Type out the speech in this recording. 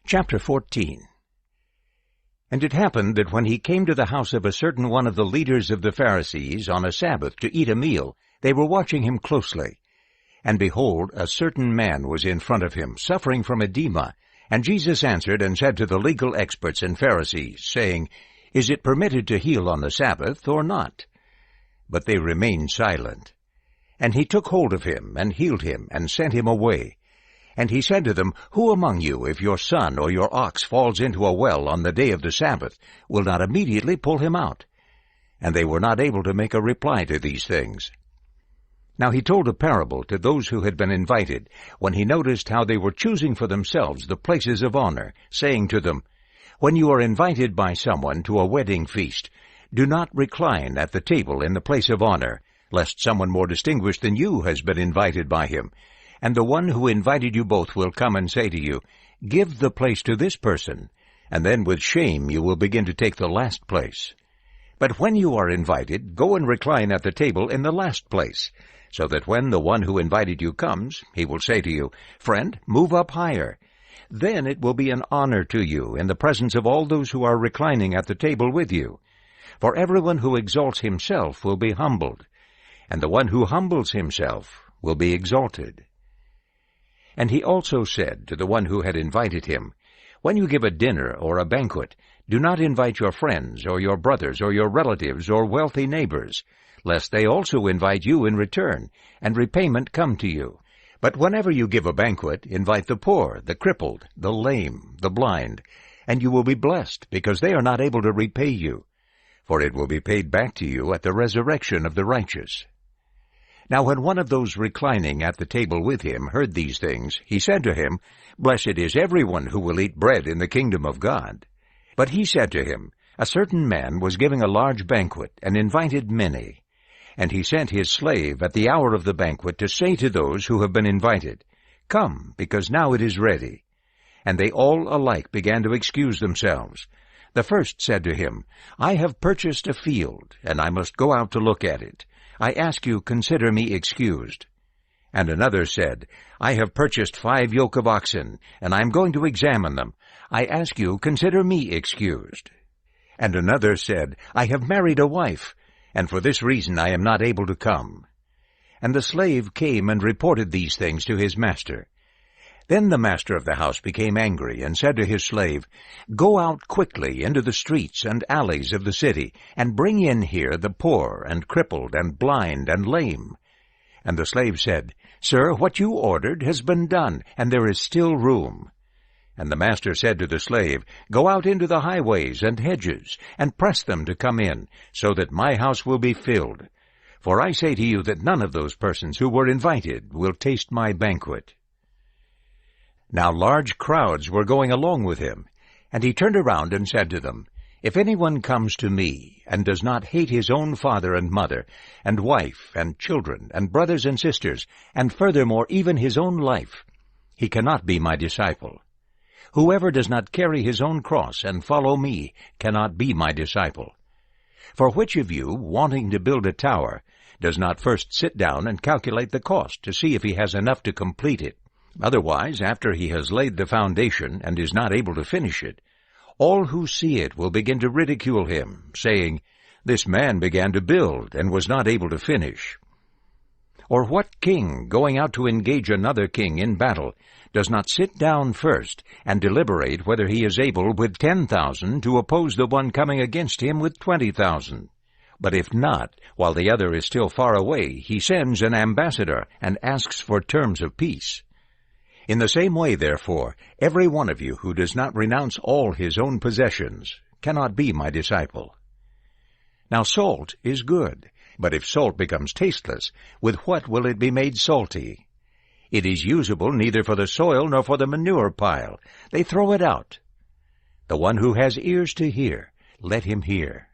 Chapter 14. And it happened that when he came to the house of a certain one of the leaders of the Pharisees on a Sabbath to eat a meal, they were watching him closely. And behold, a certain man was in front of him, suffering from edema. And Jesus answered and said to the legal experts and Pharisees, saying, Is it permitted to heal on the Sabbath or not? But they remained silent. And he took hold of him, and healed him, and sent him away. And he said to them, Who among you, if your son or your ox falls into a well on the day of the Sabbath, will not immediately pull him out? And they were not able to make a reply to these things. Now he told a parable to those who had been invited, when he noticed how they were choosing for themselves the places of honor, saying to them, When you are invited by someone to a wedding feast, do not recline at the table in the place of honor, lest someone more distinguished than you has been invited by him. And the one who invited you both will come and say to you, Give the place to this person, and then with shame you will begin to take the last place. But when you are invited, go and recline at the table in the last place, so that when the one who invited you comes, he will say to you, Friend, move up higher. Then it will be an honor to you in the presence of all those who are reclining at the table with you. For everyone who exalts himself will be humbled, and the one who humbles himself will be exalted. And he also said to the one who had invited him, When you give a dinner or a banquet, do not invite your friends or your brothers or your relatives or wealthy neighbors, lest they also invite you in return, and repayment come to you. But whenever you give a banquet, invite the poor, the crippled, the lame, the blind, and you will be blessed, because they are not able to repay you. For it will be paid back to you at the resurrection of the righteous. Now when one of those reclining at the table with him heard these things, he said to him, Blessed is everyone who will eat bread in the kingdom of God. But he said to him, A certain man was giving a large banquet, and invited many. And he sent his slave at the hour of the banquet to say to those who have been invited, Come, because now it is ready. And they all alike began to excuse themselves. The first said to him, I have purchased a field, and I must go out to look at it. I ask you, consider me excused. And another said, I have purchased 5 yoke of oxen, and I am going to examine them. I ask you, consider me excused. And another said, I have married a wife, and for this reason I am not able to come. And the slave came and reported these things to his master. Then the master of the house became angry, and said to his slave, Go out quickly into the streets and alleys of the city, and bring in here the poor, and crippled, and blind, and lame. And the slave said, Sir, what you ordered has been done, and there is still room. And the master said to the slave, Go out into the highways and hedges, and press them to come in, so that my house will be filled. For I say to you that none of those persons who were invited will taste my banquet. Now large crowds were going along with him, and he turned around and said to them, If anyone comes to me, and does not hate his own father and mother, and wife, and children, and brothers and sisters, and furthermore even his own life, he cannot be my disciple. Whoever does not carry his own cross and follow me cannot be my disciple. For which of you, wanting to build a tower, does not first sit down and calculate the cost to see if he has enough to complete it? Otherwise, after he has laid the foundation and is not able to finish it, all who see it will begin to ridicule him, saying, This man began to build and was not able to finish. Or what king, going out to engage another king in battle, does not sit down first and deliberate whether he is able with 10,000 to oppose the one coming against him with 20,000? But if not, while the other is still far away, he sends an ambassador and asks for terms of peace. In the same way, therefore, every one of you who does not renounce all his own possessions cannot be my disciple. Now salt is good, but if salt becomes tasteless, with what will it be made salty? It is usable neither for the soil nor for the manure pile. They throw it out. The one who has ears to hear, let him hear.